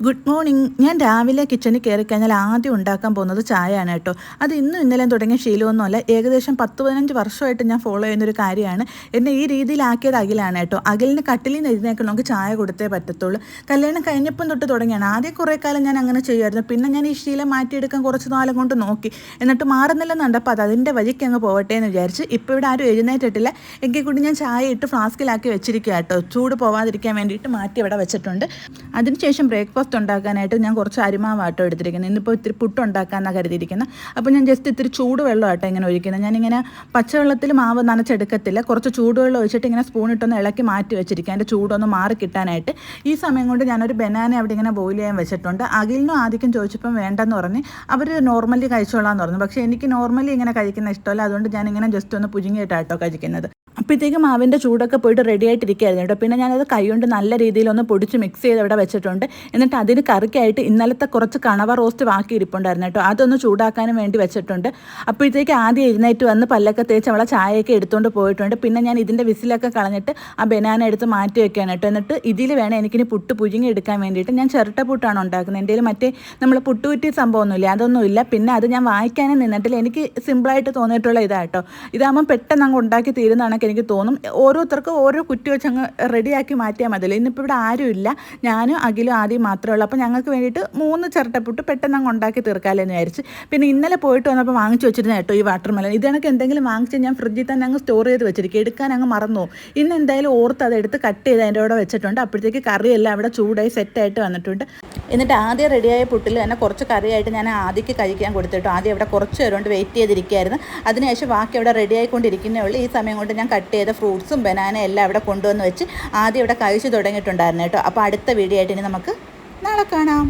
Good morning. ഞാൻ രാവിലെ കിച്ചണിൽ കയറി കഴിഞ്ഞാൽ ആദ്യം ഉണ്ടാക്കാൻ പോകുന്നത് ചായയാണ് കേട്ടോ. അത് ഇന്നും ഇന്നലെയും തുടങ്ങിയ ശീലമൊന്നുമല്ല. ഏകദേശം 10-15 വർഷമായിട്ട് ഞാൻ ഫോളോ ചെയ്യുന്നൊരു കാര്യമാണ്. എന്നെ ഈ രീതിയിലാക്കിയത് അഖിലാണ് കേട്ടോ. അഖിലിന് കട്ടിലിൽ നിന്ന് എഴുന്നേൽക്കണമെങ്കിൽ ചായ കൊടുത്തേ പറ്റത്തുള്ളൂ. കല്യാണം കഴിഞ്ഞപ്പം തൊട്ട് തുടങ്ങിയാണ്. ആദ്യം കുറേ കാലം ഞാൻ അങ്ങനെ ചെയ്യുമായിരുന്നു. പിന്നെ ഞാൻ ഈ ശീലം മാറ്റിയെടുക്കാൻ കുറച്ച് കാലം കൊണ്ട് നോക്കി. എന്നിട്ട് മാറുന്നില്ലെന്ന് കണ്ടപ്പോൾ അത് അതിൻ്റെ വഴിക്ക് അങ്ങ് പോകട്ടെ എന്ന് വിചാരിച്ച് ഇപ്പോൾ ഇവിടെ ആരും എഴുന്നേറ്റിട്ടില്ല. എങ്കിൽ കൂടി ഞാൻ ചായ ഇട്ട് ഫ്ലാസ്കിലാക്കി വെച്ചിരിക്കുക കേട്ടോ. ചൂട് പോവാതിരിക്കാൻ വേണ്ടിയിട്ട് മാറ്റി ഇവിടെ വെച്ചിട്ടുണ്ട്. അതിനുശേഷം ബ്രേക്ക്ഫാസ്റ്റ് ഉണ്ടാക്കാനായിട്ട് ഞാൻ കുറച്ച് അരിമാവാട്ടോ എടുത്തിരിക്കുന്നത്. ഇന്നിപ്പോൾ ഇത്തിരി പുട്ടുണ്ടാക്കാമെന്നാണ് കരുതിയിരിക്കുന്നത്. അപ്പോൾ ഞാൻ ജസ്റ്റ് ഇത്തിരി ചൂടുവെള്ളമാട്ടോ ഇങ്ങനെ ഒഴിക്കുന്നത്. ഞാനിങ്ങനെ പച്ചവെള്ളത്തിൽ മാവ് നനച്ചെടുക്കത്തില്ല. കുറച്ച് ചൂടുവെള്ളം ഒഴിച്ചിട്ട് ഇങ്ങനെ സ്പൂണിട്ടൊന്ന് ഇളക്കി മാറ്റി വെച്ചിരിക്കുക, അതിൻ്റെ ചൂടൊന്ന് മാറി കിട്ടാനായിട്ട്. ഈ സമയം കൊണ്ട് ഞാനൊരു ബനാന അവിടെ ഇങ്ങനെ ബോയിൽ ചെയ്യാൻ വെച്ചിട്ടുണ്ട്. അഖിലിനും ആദ്യം ചോദിച്ചപ്പം വേണ്ടെന്ന് പറഞ്ഞ് അവർ നോർമലി കഴിച്ചോളാന്ന് പറഞ്ഞു. പക്ഷേ എനിക്ക് നോർമലി ഇങ്ങനെ കഴിക്കുന്ന ഇഷ്ടമല്ല. അതുകൊണ്ട് ഞാനിങ്ങനെ ജസ്റ്റ് ഒന്ന് പുഴുങ്ങിയിട്ടാട്ടോ കഴിക്കുന്നത്. അപ്പോഴത്തേക്കും മാവിൻ്റെ ചൂടൊക്കെ പോയിട്ട് റെഡി ആയിട്ടിരിക്കുകയായിരുന്നു കേട്ടോ. പിന്നെ ഞാനത് കൈകൊണ്ട് നല്ല രീതിയിലൊന്ന് പൊടിച്ച് മിക്സ് ചെയ്ത് അവിടെ വെച്ചിട്ടുണ്ട്. എന്നിട്ട് അതിന് കറിക്കായിട്ട് ഇന്നലത്തെ കുറച്ച് കണവ റോസ്റ്റ് ബാക്കി ഇരിപ്പുണ്ടായിരുന്നു കേട്ടോ. അതൊന്ന് ചൂടാക്കാനും വേണ്ടി വെച്ചിട്ടുണ്ട്. അപ്പോഴത്തേക്ക് ആദ്യം എഴുന്നേറ്റ് വന്ന് പല്ലൊക്കെ തേച്ച് അവളെ ചായയൊക്കെ എടുത്തുകൊണ്ട് പോയിട്ടുണ്ട്. പിന്നെ ഞാൻ ഇതിൻ്റെ വിസിലൊക്കെ കളഞ്ഞിട്ട് ആ ബനാന എടുത്ത് മാറ്റി വെക്കുകയാണ് കേട്ടോ. എന്നിട്ട് ഇതിൽ വേണം എനിക്കിനി പുട്ട് പുഴുങ്ങി എടുക്കാൻ വേണ്ടിയിട്ട്. ഞാൻ ചിരട്ട പുട്ടാണ് ഉണ്ടാക്കുന്നത്. എൻ്റെ മറ്റേ നമ്മൾ പുട്ടുകുറ്റി സംഭവമൊന്നുമില്ല, അതൊന്നുമില്ല. പിന്നെ അത് ഞാൻ വായിക്കാനും നിന്നിട്ടില്ല. എനിക്ക് സിമ്പിളായിട്ട് തോന്നിയിട്ടുള്ള ഇതാട്ടോ. ഇതാകുമ്പം പെട്ടെന്ന് അങ്ങ് ഉണ്ടാക്കി തീരുന്നതാണ് എനിക്ക് തോന്നും. ഓരോരുത്തർക്കും ഓരോ കുറ്റി വെച്ച് അങ്ങ് റെഡിയാക്കി മാറ്റിയാൽ മതിയല്ലോ. ഇന്നിപ്പോൾ ഇവിടെ ആരുമില്ല, ഞാനും അഖിലും ആദ്യം മാത്രമേ ഉള്ളൂ. അപ്പോൾ ഞങ്ങൾക്ക് വേണ്ടിയിട്ട് 3 ചിരട്ടപ്പുട്ട് പെട്ടെന്ന് അങ്ങ് ഉണ്ടാക്കി തീർക്കാമല്ലോ എന്ന് വിചാരിച്ച്. പിന്നെ ഇന്നലെ പോയിട്ട് വന്നപ്പോൾ വാങ്ങിച്ചു വെച്ചിരുന്ന കേട്ടോ ഈ വാട്ടർമെലൺ. ഇതേണക്ക് എന്തെങ്കിലും വാങ്ങിച്ച് ഞാൻ ഫ്രിഡ്ജിൽ തന്നെ അങ്ങ് സ്റ്റോർ ചെയ്ത് വെച്ചിരിക്കും. എടുക്കാൻ അങ്ങ് മറന്നു. ഇന്ന് എന്തായാലും ഓർത്ത് അതെടുത്ത് കട്ട് ചെയ്ത് അതിൻ്റെ കൂടെ വെച്ചിട്ടുണ്ട്. അപ്പോഴത്തേക്ക് കറിയെല്ലാം അവിടെ ചൂടായി സെറ്റായിട്ട് വന്നിട്ടുണ്ട്. എന്നിട്ട് ആദ്യം റെഡിയായ പുട്ടിൽ തന്നെ കുറച്ച് കറിയായിട്ട് ഞാൻ ആദ്യക്ക് കഴിക്കാൻ കൊടുത്തിട്ടു. ആദ്യം അവിടെ കുറച്ച് നേരം കൊണ്ട് വെയിറ്റ് ചെയ്തിരിക്കുകയായിരുന്നു. അതിനുശേഷം ബാക്കി അവിടെ റെഡി ആയിക്കൊണ്ടിരിക്കുന്നേ ഉള്ളൂ. ഈ സമയം കൊണ്ട് ഞാൻ കട്ട് ചെയ്ത ഫ്രൂട്ട്സും ബനാന എല്ലാം അവിടെ കൊണ്ടുവന്ന് വെച്ച് ആദ്യം ഇവിടെ കഴിച്ച് തുടങ്ങിയിട്ടുണ്ടായിരുന്നു കേട്ടോ. അപ്പോൾ അടുത്ത വീഡിയോ ആയിട്ട് ഇനി നമുക്ക് നാളെ കാണാം.